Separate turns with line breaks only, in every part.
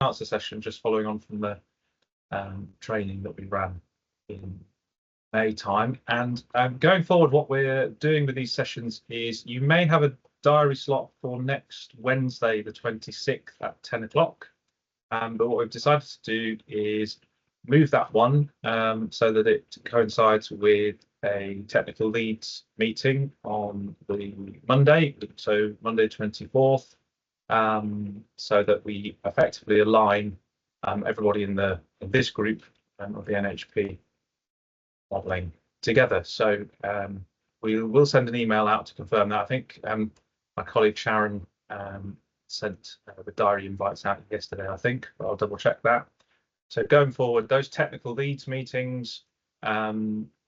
answer session, just following on from the training that we ran in May time. And going forward, what we're doing with these sessions is you may have a diary slot for next Wednesday, the 26th at 10 o'clock. But what we've decided to do is move that one so that it coincides with a technical leads meeting on the Monday, so Monday 24th, so that we effectively align everybody in this group of the NHP modelling together. So we will send an email out to confirm that. I think my colleague Sharon sent the diary invites out yesterday, I think, but I'll double check that. So going forward, those technical leads meetings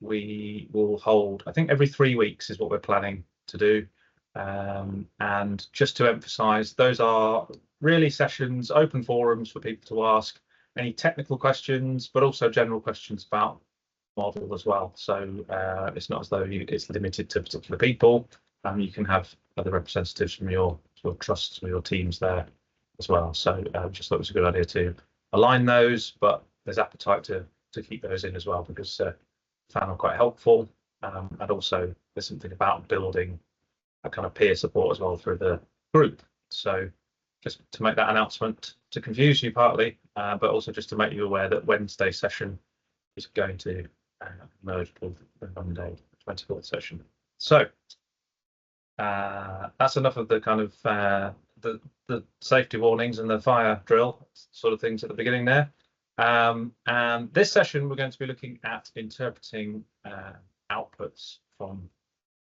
we will hold, I think, every 3 weeks is what we're planning to do. And just to emphasize, those are really sessions, open forums for people to ask any technical questions, but also general questions about model as well. So it's not as though it's limited to particular people. You can have other representatives from your trusts or your teams there as well. So just thought it was a good idea to align those, but there's appetite to keep those in as well, because I found them quite helpful. And also there's something about building a kind of peer support as well through the group. So just to make that announcement, to confuse you partly, but also just to make you aware that Wednesday session is going to merge with the Monday 24th session. So that's enough of the kind of the safety warnings and the fire drill sort of things at the beginning there. And this session we're going to be looking at interpreting outputs from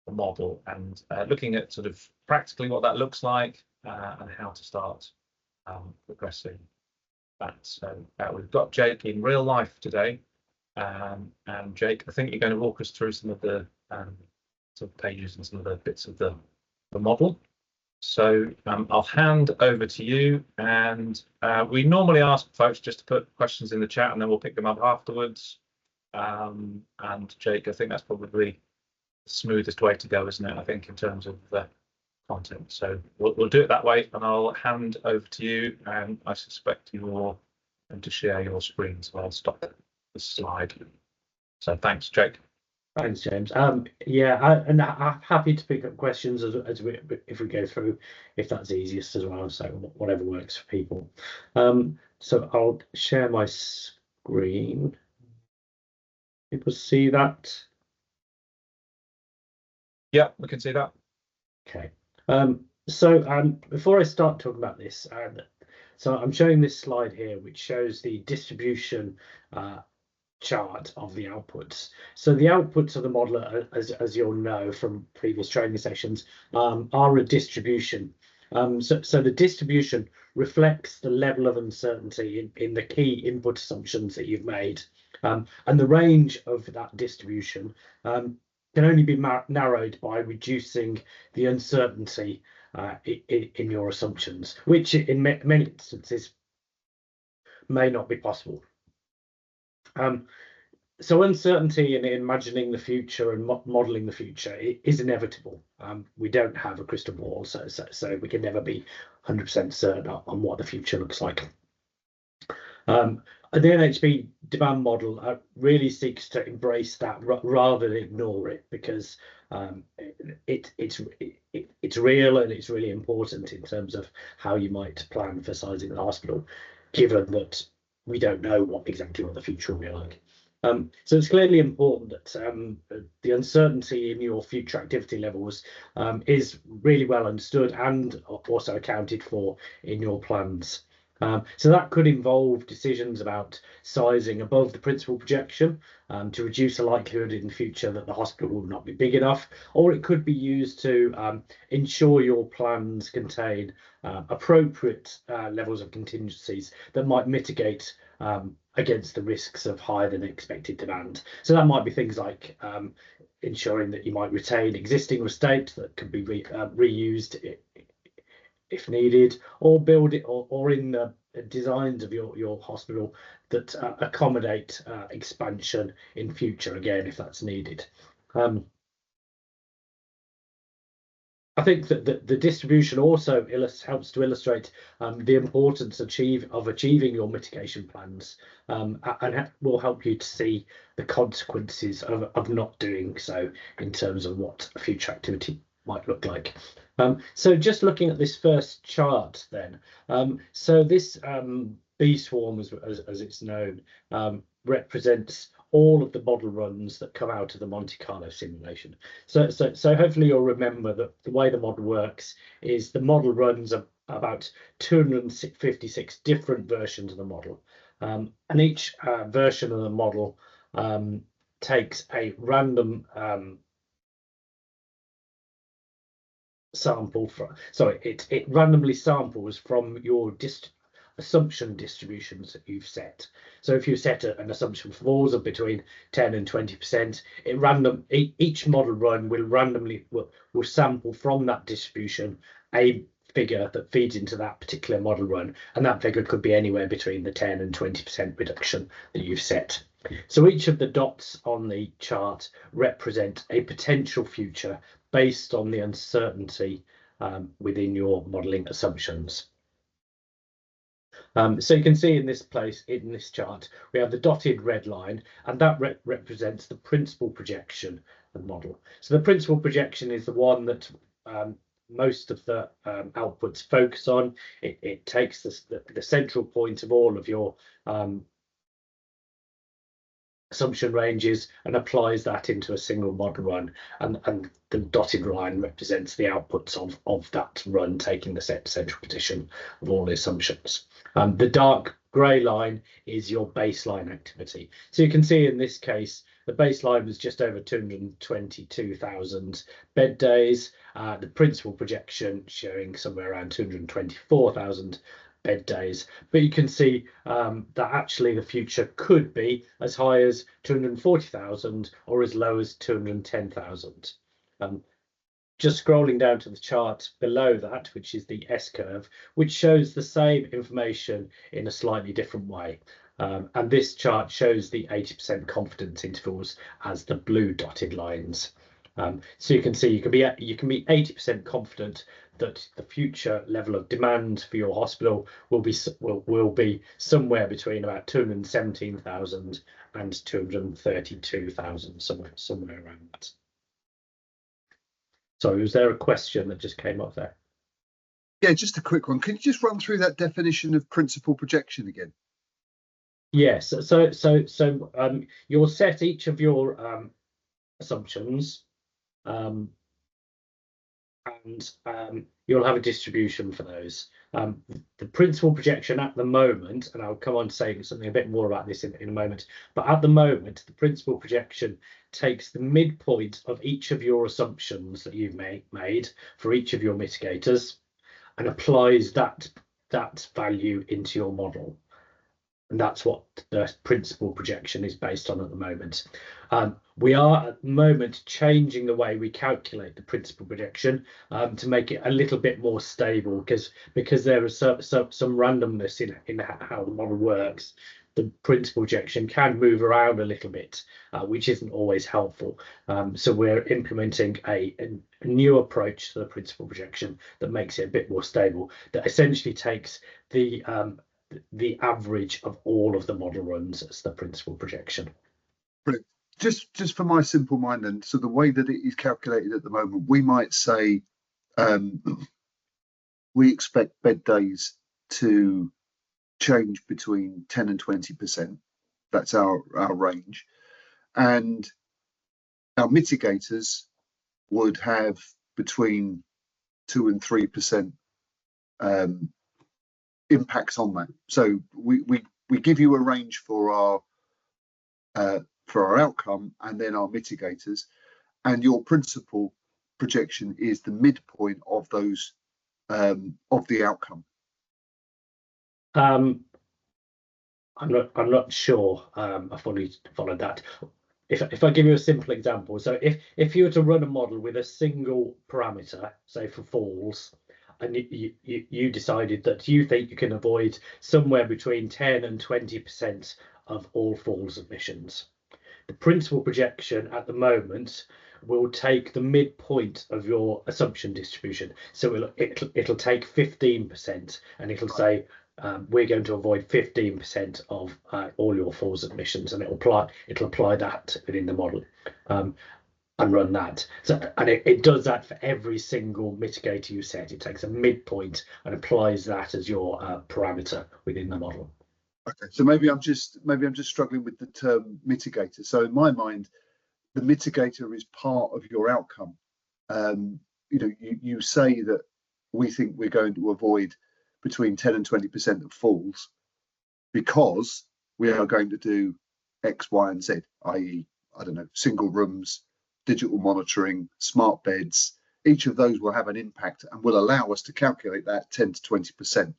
the model and looking at sort of practically what that looks like and how to start progressing that. So we've got Jake in real life today, and Jake, I think you're going to walk us through some of the sort of pages and some of the bits of the model. So I'll hand over to you, and we normally ask folks just to put questions in the chat and then we'll pick them up afterwards. And Jake, I think that's probably the smoothest way to go, isn't it? I think in terms of the content. So we'll do it that way, and I'll hand over to you, and I suspect you're going to share your screen, so I'll stop the slide. So thanks, Jake.
Thanks, James. Yeah, and I'm happy to pick up questions if we go through, if that's easiest as well. So whatever works for people. So I'll share my screen. People see that?
Yeah, we can see that.
Okay. So before I start talking about this, so I'm showing this slide here, which shows the distribution chart of the outputs. So the outputs of the model, as you'll know from previous training sessions, are a distribution. So the distribution reflects the level of uncertainty in the key input assumptions that you've made, and the range of that distribution can only be narrowed by reducing the uncertainty in your assumptions, which in many instances may not be possible. So uncertainty in imagining the future and modelling the future is inevitable. We don't have a crystal ball, so we can never be 100% certain on what the future looks like. The NHP demand model really seeks to embrace that rather than ignore it, because it's real and it's really important in terms of how you might plan for sizing the hospital, given that we don't know exactly what the future will be like. So it's clearly important that the uncertainty in your future activity levels is really well understood and also accounted for in your plans. So that could involve decisions about sizing above the principal projection to reduce the likelihood in the future that the hospital will not be big enough, or it could be used to ensure your plans contain appropriate levels of contingencies that might mitigate against the risks of higher than expected demand. So that might be things like ensuring that you might retain existing estate that could be reused if needed, or build it, or in the designs of your hospital that accommodate expansion in future, again, if that's needed. I think that the distribution also helps to illustrate the importance of achieving your mitigation plans, and will help you to see the consequences of not doing so in terms of what a future activity might look like. So just looking at this first chart then, so this bee swarm, as it's known, represents all of the model runs that come out of the Monte Carlo simulation. So hopefully you'll remember that the way the model works is the model runs about 256 different versions of the model, and each version of the model takes a random sample from, sorry, it randomly samples from your assumption distributions that you've set. So if you set an assumption for falls of between 10 and 20%, each model run will randomly will sample from that distribution a figure that feeds into that particular model run, and that figure could be anywhere between the 10 and 20% reduction that you've set. So each of the dots on the chart represent a potential future based on the uncertainty within your modeling assumptions. So you can see in this chart, we have the dotted red line, and that represents the principal projection of the model. So the principal projection is the one that most of the outputs focus on. It takes the central point of all of your assumption ranges and applies that into a single model run, and the dotted line represents the outputs of that run, taking the central position of all the assumptions. The dark grey line is your baseline activity. So you can see in this case the baseline was just over 222,000 bed days, the principal projection showing somewhere around 224,000 bed days, but you can see that actually the future could be as high as 240,000 or as low as 210,000. Just scrolling down to the chart below that, which is the S-curve, which shows the same information in a slightly different way. And this chart shows the 80% confidence intervals as the blue dotted lines. So you can see you can be 80% confident that the future level of demand for your hospital will be somewhere between about 217,000 and 232,000, somewhere around that. Sorry, was there a question that just came up there?
Yeah, just a quick one. Can you just run through that definition of principal projection again?
Yes. So you'll set each of your assumptions, and you'll have a distribution for those. The principal projection at the moment, and I'll come on to say something a bit more about this in a moment, but at the moment, the principal projection takes the midpoint of each of your assumptions that you've made for each of your mitigators and applies that value into your model. And that's what the principal projection is based on at the moment. We are at the moment changing the way we calculate the principal projection to make it a little bit more stable, because there is some randomness in how the model works. The principal projection can move around a little bit, which isn't always helpful. So we're implementing a new approach to the principal projection that makes it a bit more stable, that essentially takes the average of all of the model runs as the principal projection.
Brilliant. Just for my simple mind then, so the way that it is calculated at the moment, we might say we expect bed days to change between 10 and 20%. That's our range. And our mitigators would have between 2 and 3% impacts on that. So we give you a range for our outcome and then our mitigators, and your principal projection is the midpoint of those of the outcome.
I'm not sure I fully followed that. If I give you a simple example, so if you were to run a model with a single parameter, say for falls, and you decided that you think you can avoid somewhere between 10 and 20% of all falls admissions, the principal projection at the moment will take the midpoint of your assumption distribution. So it'll take 15%, and it'll say we're going to avoid 15% of all your falls admissions, and it'll apply that within the model. And run that. So, and it does that for every single mitigator you set. It takes a midpoint and applies that as your parameter within the model.
Okay, so maybe I'm just struggling with the term mitigator. So in my mind, the mitigator is part of your outcome. You say that we think we're going to avoid between 10 and 20% of falls because we are going to do X, Y, and Z, i.e., I don't know, single rooms, digital monitoring, smart beds. Each of those will have an impact and will allow us to calculate that 10 to 20%.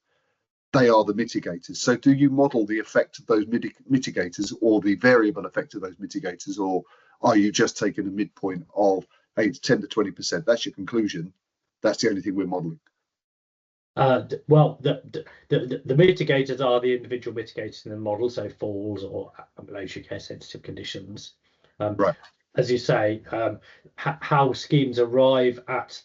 They are the mitigators. So do you model the effect of those mitigators or the variable effect of those mitigators, or are you just taking a midpoint of 10 to 20%? That's your conclusion. That's the only thing we're modeling.
Well, the mitigators are the individual mitigators in the model, so falls or ambulatory care sensitive conditions.
Right.
As you say, how schemes arrive at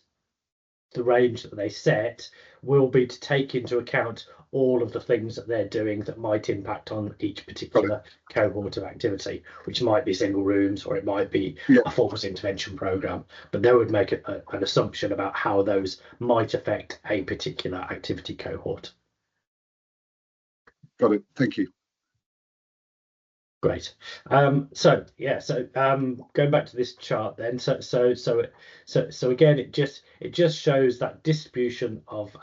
the range that they set will be to take into account all of the things that they're doing that might impact on each particular cohort of activity, which might be single rooms or it might be a falls intervention program. But they would make an assumption about how those might affect a particular activity cohort.
Got it. Thank you.
Great. Going back to this chart then, so again, it just shows that distribution of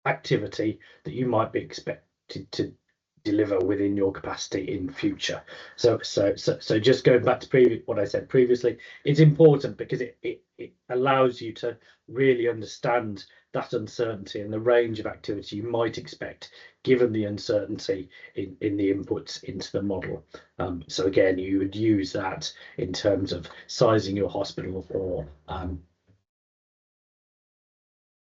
activity that you might be expected to deliver within your capacity in future. So just going back to what I said previously, it's important because it allows you to really understand that uncertainty and the range of activity you might expect given the uncertainty in the inputs into the model. So again, you would use that in terms of sizing your hospital or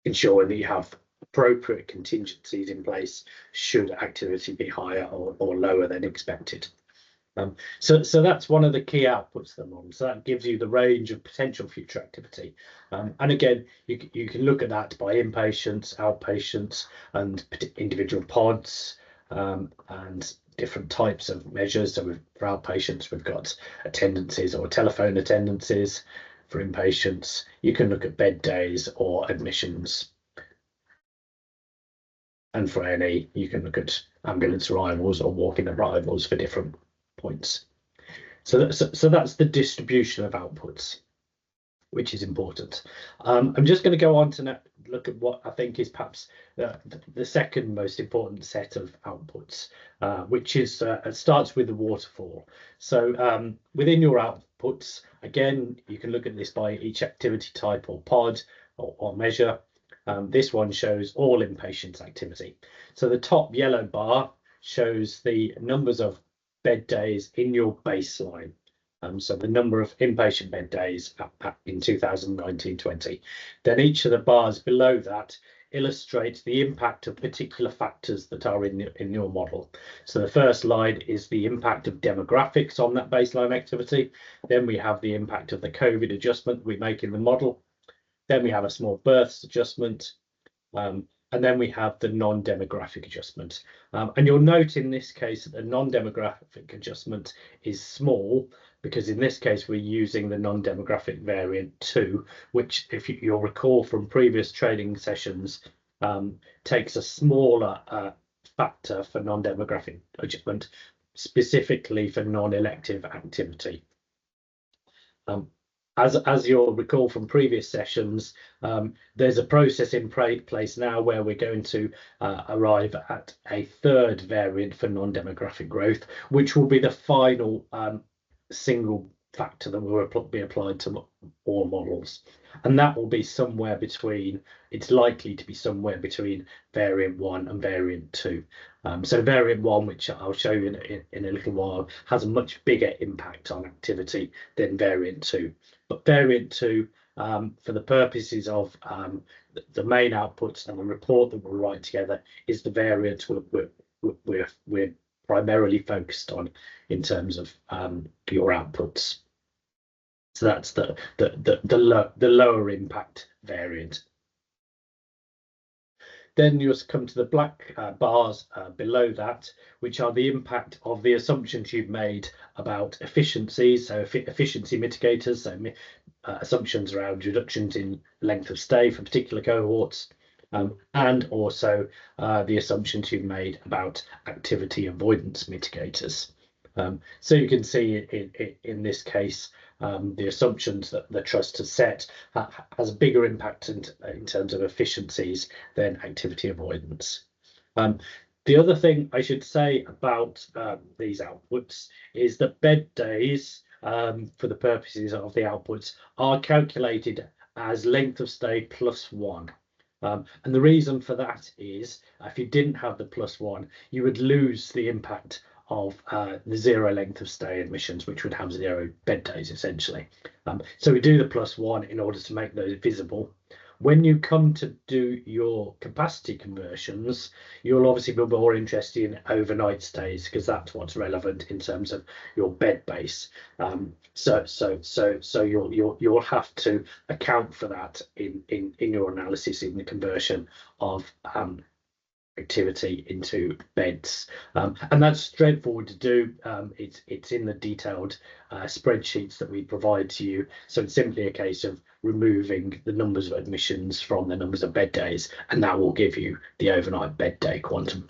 ensuring that you have appropriate contingencies in place should activity be higher or lower than expected. So that's one of the key outputs of the model. So that gives you the range of potential future activity. And again, you can look at that by inpatients, outpatients, and individual pods, and different types of measures. So for outpatients, we've got attendances or telephone attendances. For inpatients, you can look at bed days or admissions. And for A&E, you can look at ambulance arrivals or walk-in arrivals for different points. So that's the distribution of outputs, which is important. I'm just going to go on to look at what I think is perhaps the second most important set of outputs, which is it starts with the waterfall. So within your outputs, again, you can look at this by each activity type or pod or measure. This one shows all inpatient activity. So the top yellow bar shows the numbers of bed days in your baseline. So the number of inpatient bed days in 2019-20. Then each of the bars below that illustrates the impact of particular factors that are in your model. So the first line is the impact of demographics on that baseline activity. Then we have the impact of the COVID adjustment we make in the model. Then we have a small births adjustment, and then we have the non-demographic adjustment. And you'll note in this case that the non-demographic adjustment is small because in this case we're using the non-demographic variant 2, which, if you'll recall from previous training sessions, takes a smaller factor for non-demographic adjustment, specifically for non-elective activity. As you'll recall from previous sessions, there's a process in place now where we're going to arrive at a third variant for non-demographic growth, which will be the final single factor that will be applied to all models. And that will be somewhere between, it's likely to be somewhere between variant 1 and variant 2. So variant 1, which I'll show you in a little while, has a much bigger impact on activity than variant 2. But variant 2, for the purposes of the main outputs and the report that we'll write together, is the variant we're primarily focused on in terms of your outputs. So that's the lower impact variant. Then you come to the black bars below that, which are the impact of the assumptions you've made about efficiencies, so efficiency mitigators, so assumptions around reductions in length of stay for particular cohorts, and also the assumptions you've made about activity avoidance mitigators. So you can see in this case, the assumptions that the trust has set has a bigger impact in terms of efficiencies than activity avoidance. The other thing I should say about these outputs is that bed days, for the purposes of the outputs, are calculated as length of stay +1. And the reason for that is if you didn't have the +1, you would lose the impact of the 0 length of stay admissions, which would have 0 bed days essentially. So we do the +1 in order to make those visible. When you come to do your capacity conversions, you'll obviously be more interested in overnight stays because that's what's relevant in terms of your bed base. So you'll have to account for that in your analysis in the conversion of activity into beds, and that's straightforward to do. It's in the detailed spreadsheets that we provide to you, so it's simply a case of removing the numbers of admissions from the numbers of bed days, and that will give you the overnight bed day quantum.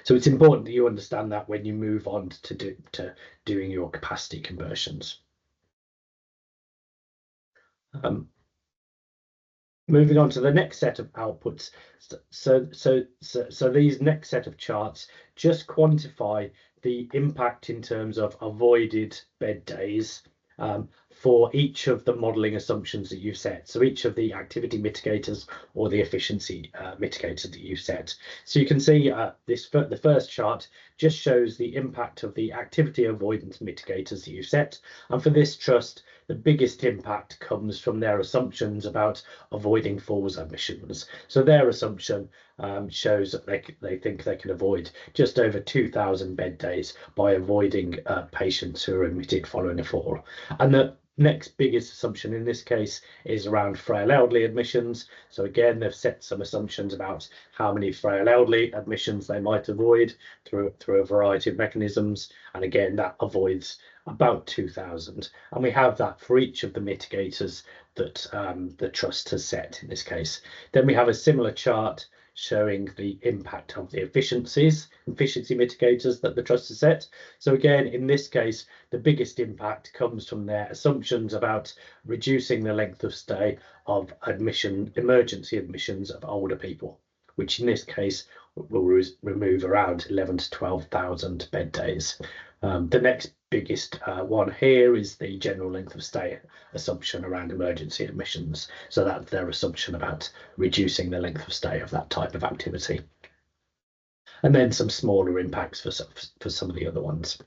So it's important that you understand that when you move on to doing your capacity conversions. Moving on to the next set of outputs. So these next set of charts just quantify the impact in terms of avoided bed days for each of the modelling assumptions that you've set. So each of the activity mitigators or the efficiency mitigators that you've set. So you can see the first chart just shows the impact of the activity avoidance mitigators that you've set. And for this trust, the biggest impact comes from their assumptions about avoiding falls admissions. So their assumption shows that they think they can avoid just over 2,000 bed days by avoiding patients who are admitted following a fall. And the next biggest assumption in this case is around frail elderly admissions. So again, they've set some assumptions about how many frail elderly admissions they might avoid through a variety of mechanisms. And again, that avoids about 2,000. And we have that for each of the mitigators that the trust has set in this case. Then we have a similar chart showing the impact of the efficiency mitigators that the trust has set. So again, in this case, the biggest impact comes from their assumptions about reducing the length of stay of emergency admissions of older people, which in this case will remove around 11 to 12,000 bed days. The next biggest one here is the general length of stay assumption around emergency admissions. So that's their assumption about reducing the length of stay of that type of activity. And then some smaller impacts for some of the other ones.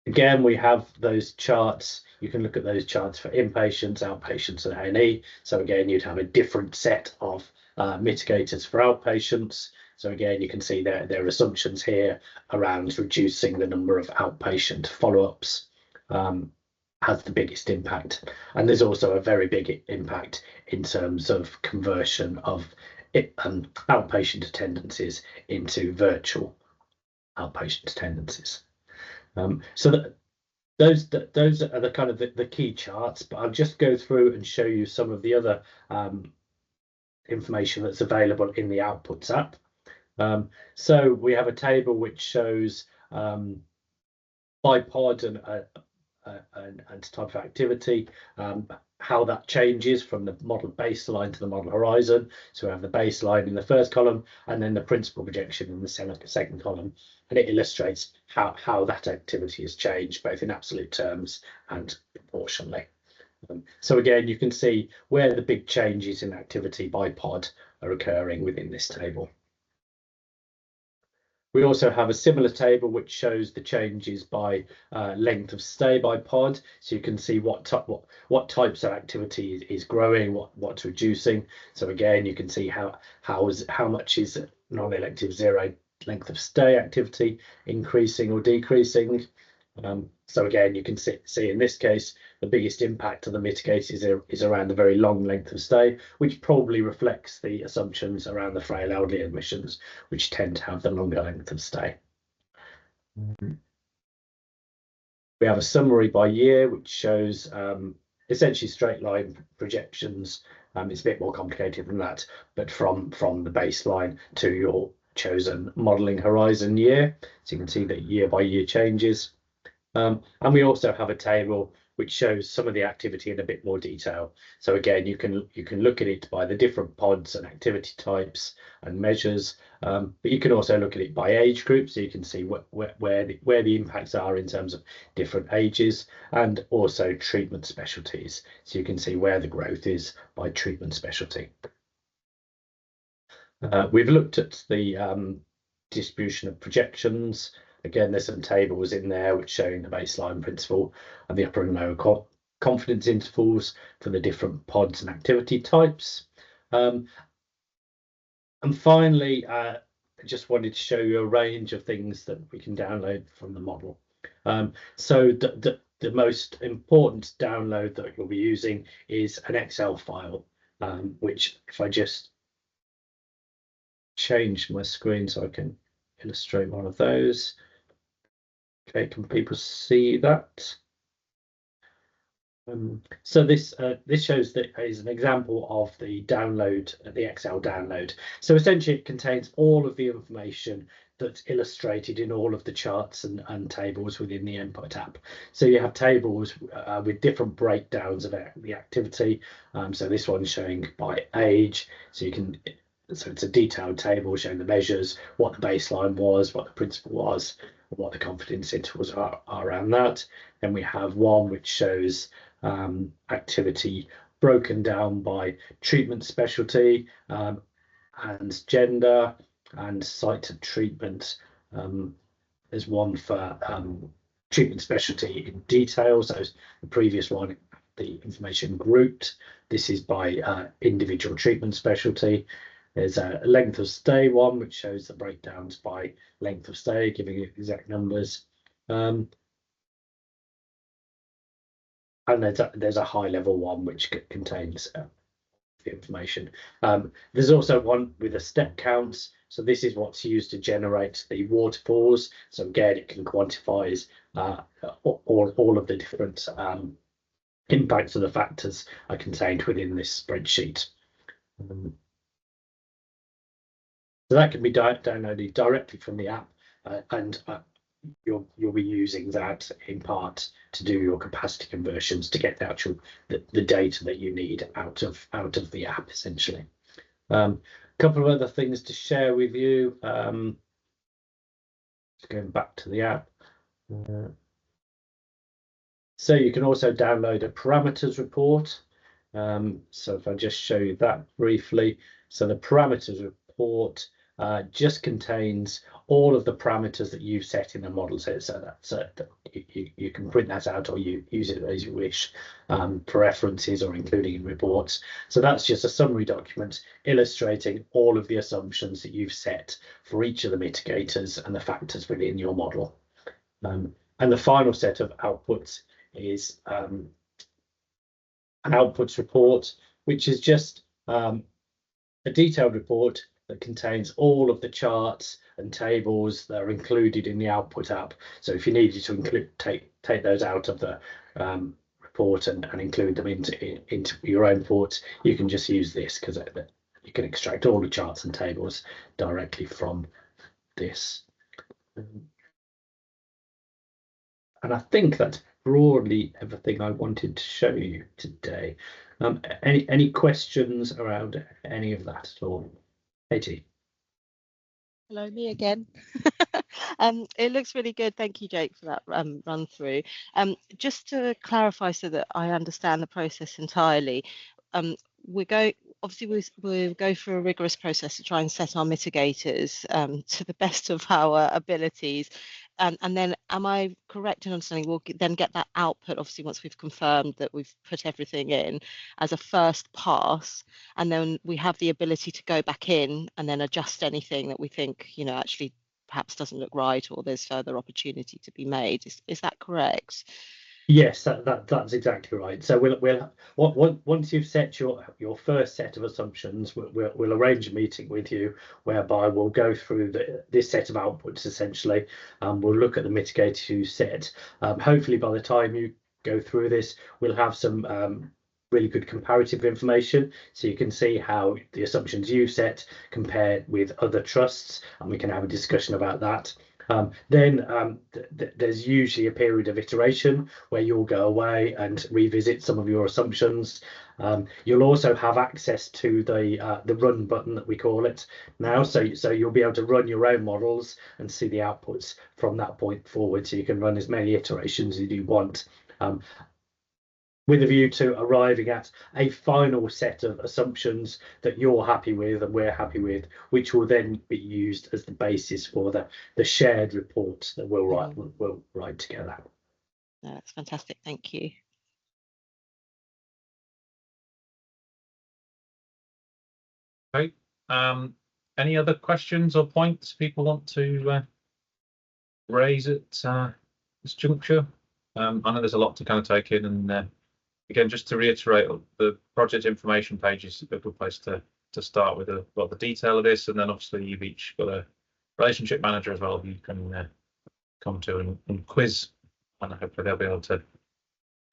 Again, we have those charts. You can look at those charts for inpatients, outpatients, and A&E. So again, you'd have a different set of mitigators for outpatients. So again, you can see their assumptions here around reducing the number of outpatient follow-ups has the biggest impact. And there's also a very big impact in terms of conversion of outpatient attendances into virtual outpatient attendances. So those are the kind of the key charts, but I'll just go through and show you some of the other information that's available in the Outputs app. So we have a table which shows by pod and type of activity, how that changes from the model baseline to the model horizon. So we have the baseline in the first column and then the principal projection in the second column, and it illustrates how that activity has changed both in absolute terms and proportionally. So again, you can see where the big changes in activity by pod are occurring within this table. We also have a similar table which shows the changes by length of stay by pod, so you can see what types of activity is growing, what's reducing. So again, you can see how much is non-elective 0 length of stay activity increasing or decreasing. So again, you can see in this case, the biggest impact of the mitigators is around the very long length of stay, which probably reflects the assumptions around the frail elderly admissions, which tend to have the longer length of stay. We have a summary by year, which shows essentially straight line projections. It's a bit more complicated than that, but from the baseline to your chosen modelling horizon year. So you can see that year by year changes. And we also have a table which shows some of the activity in a bit more detail. So again, you can look at it by the different pods and activity types and measures, but you can also look at it by age group, so you can see where the impacts are in terms of different ages, and also treatment specialties, so you can see where the growth is by treatment specialty. We've looked at the distribution of projections. Again, there's some tables in there which showing the baseline principle and the upper and lower confidence intervals for the different pods and activity types. And finally, I just wanted to show you a range of things that we can download from the model. So the most important download that you'll be using is an Excel file, which if I just change my screen so I can illustrate one of those. Okay, can people see that? So this shows that is an example of the download, the Excel download. So essentially, it contains all of the information that's illustrated in all of the charts and tables within the Input app. So you have tables with different breakdowns of the activity. So this one's showing by age. So you can. So it's a detailed table showing the measures, what the baseline was, what the principle was, and what the confidence intervals are around that. Then we have one which shows activity broken down by treatment specialty and gender and site of treatment. There's one for treatment specialty in detail. So the previous one, the information grouped. This is by individual treatment specialty. There's a length of stay one, which shows the breakdowns by length of stay, giving you exact numbers. And there's a high level one, which contains the information. There's also one with a step counts. So this is what's used to generate the waterfalls. So again, it can quantify all of the different impacts of the factors are contained within this spreadsheet. So that can be downloaded directly from the app, and you'll be using that in part to do your capacity conversions to get the actual the data that you need out of the app, essentially. A couple of other things to share with you. Going back to the app. So you can also download a parameters report. So if I just show you that briefly. So the parameters report just contains all of the parameters that you've set in the model. So that you can print that out or you use it as you wish for references or including in reports. So that's just a summary document illustrating all of the assumptions that you've set for each of the mitigators and the factors within your model. And the final set of outputs is an outputs report, which is just a detailed report that contains all of the charts and tables that are included in the output app. So if you needed to take those out of the report and include them into your own reports, you can just use this because you can extract all the charts and tables directly from this. And I think that's broadly everything I wanted to show you today. Any questions around any of that at all? Katie.
Hello, me again. It looks really good. Thank you, Jake, for that run through. Just to clarify so that I understand the process entirely, we'll go through a rigorous process to try and set our mitigators to the best of our abilities. And then am I correct in understanding we'll then get that output, obviously, once we've confirmed that we've put everything in as a first pass, and then we have the ability to go back in and then adjust anything that we think, actually perhaps doesn't look right or there's further opportunity to be made. Is that correct?
Yes, that's exactly right. So once you've set your first set of assumptions, we'll arrange a meeting with you whereby we'll go through this set of outputs essentially, and we'll look at the mitigators you set. Hopefully, by the time you go through this, we'll have some really good comparative information, so you can see how the assumptions you set compare with other trusts, and we can have a discussion about that. Then there's usually a period of iteration where you'll go away and revisit some of your assumptions. You'll also have access to the run button that we call it now, so you'll be able to run your own models and see the outputs from that point forward, so you can run as many iterations as you want, with a view to arriving at a final set of assumptions that you're happy with and we're happy with, which will then be used as the basis for the shared report that we'll write together.
No, that's fantastic. Thank you.
Okay. Any other questions or points people want to raise at this juncture? I know there's a lot to kind of take in, and again, just to reiterate, the project information page is a good place to start with a lot of the detail of this, and then obviously you've each got a relationship manager as well who you can come to and quiz, and hopefully they'll be able to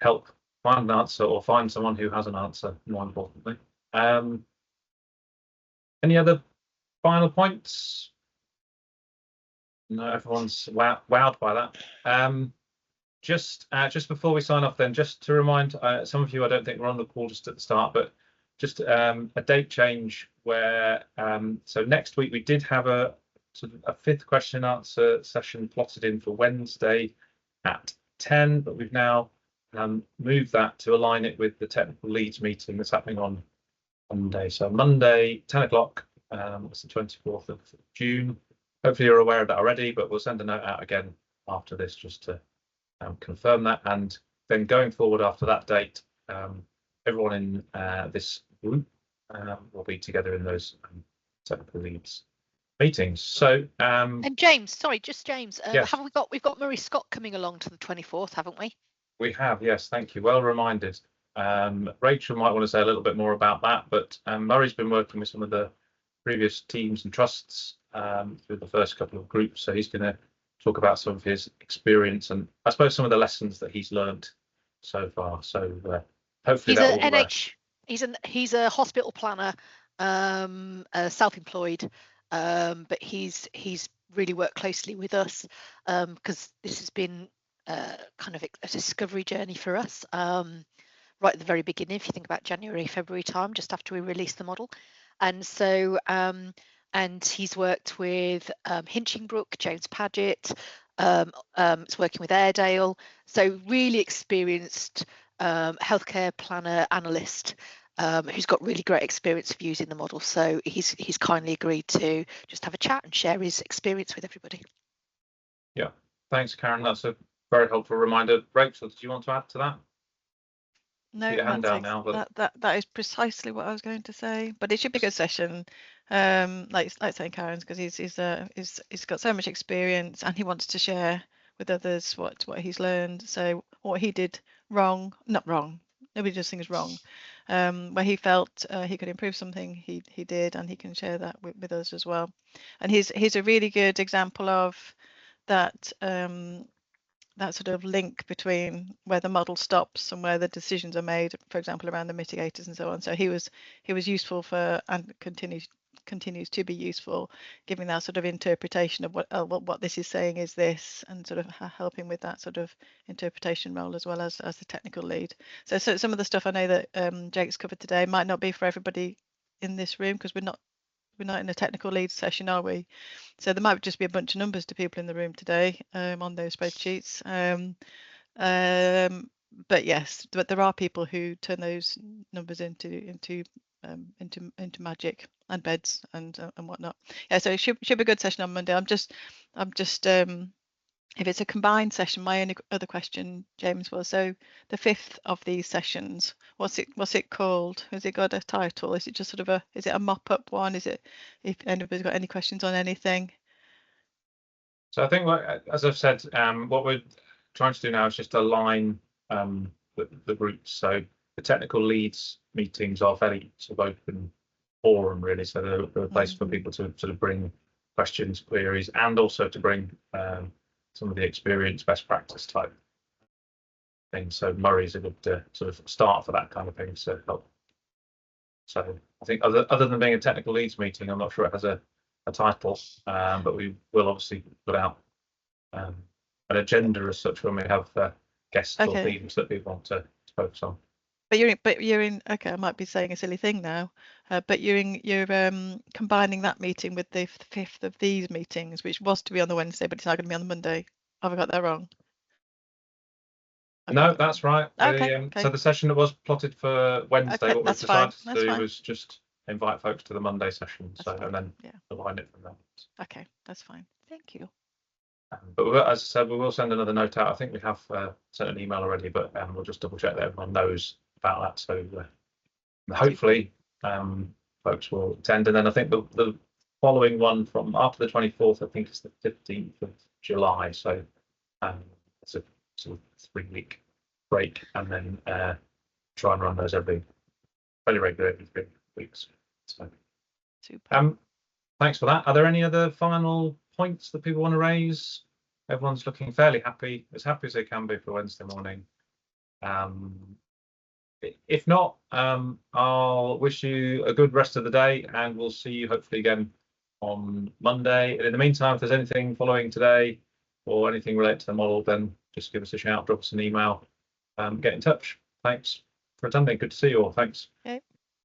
help find an answer or find someone who has an answer, more importantly. Any other final points? No, everyone's wowed by that. Just before we sign off, then, just to remind some of you, I don't think we're on the call just at the start, but just a date change where so next week we did have a sort of a 5th question and answer session plotted in for Wednesday at 10, but we've now moved that to align it with the technical leads meeting that's happening on Monday. So Monday, 10 o'clock, it's the 24th of June. Hopefully you're aware of that already, but we'll send a note out again after this just to confirm that. And then going forward after that date, everyone in this group will be together in those technical leads meetings. So
and James, sorry, just James,
yes.
we've got Murray Scott coming along to the 24th, haven't we?
We have, yes, thank you, well reminded. Rachel might want to say a little bit more about that, but Murray's been working with some of the previous teams and trusts through the first couple of groups, so he's going to talk about some of his experience and I suppose some of the lessons that he's learned so far. So hopefully
he's a hospital planner, self-employed, but he's really worked closely with us because this has been kind of a discovery journey for us right at the very beginning. If you think about January, February time, just after we released the model, and so and he's worked with Hinchinbrook, James Paget, it's working with Airedale, so really experienced healthcare planner, analyst, who's got really great experience of using the model. So he's kindly agreed to just have a chat and share his experience with everybody.
Yeah, thanks, Karen. That's a very helpful reminder. Rachel, did you want to add to that?
No, that is precisely what I was going to say. But it should be a good session, like saying Karen's, because he's got so much experience and he wants to share with others what he's learned. So what he did wrong, not wrong, nobody does things wrong, where he felt he could improve something, he did, and he can share that with us as well. And he's a really good example of that. That sort of link between where the model stops and where the decisions are made, for example, around the mitigators and so on. So he was useful for, and continues to be useful, giving that sort of interpretation of what this is saying is this, and sort of helping with that sort of interpretation role as well as the technical lead. So some of the stuff I know that Jake's covered today might not be for everybody in this room, because we're not in a technical lead session, are we? So there might just be a bunch of numbers to people in the room today on those spreadsheets. But yes, but there are people who turn those numbers into magic and beds and whatnot. Yeah, so it should be a good session on Monday. I'm just if it's a combined session, my only other question, James, was, so the 5th of these sessions, what's it called? Has it got a title? Is it just sort of is it a mop-up one? Is it, if anybody's got any questions on anything?
So I think, as I've said, what we're trying to do now is just align the groups. So the technical leads meetings are fairly sort of open forum really, so they're a place for people to sort of bring questions, queries, and also to bring some of the experience, best practice type things. So Murray's a good sort of start for that kind of thing. So I think other than being a technical leads meeting, I'm not sure it has a title, but we will obviously put out an agenda as such when we have guests or themes that we want to focus on.
But you're in. Okay, I might be saying a silly thing now, but you're combining that meeting with the 5th of these meetings, which was to be on the Wednesday, but it's now going to be on the Monday. Have I got that wrong?
No, that's right. So the session that was plotted for Wednesday, what we decided to do was just invite folks to the Monday session. And then align it from there.
Okay, that's fine. Thank you.
But as I said, we will send another note out. I think we have sent an email already, but we'll just double check that everyone knows about that. So hopefully folks will attend. And then I think the following one from after the 24th, I think it's the 15th of July. So it's a sort of 3-week break, and then try and run those fairly regularly every 3 weeks. So
super.
Thanks for that. Are there any other final points that people want to raise? Everyone's looking fairly happy as they can be for Wednesday morning. If not, I'll wish you a good rest of the day, and we'll see you hopefully again on Monday. And in the meantime, if there's anything following today or anything related to the model, then just give us a shout, drop us an email, get in touch. Thanks for attending. Good to see you all. Thanks.
Okay.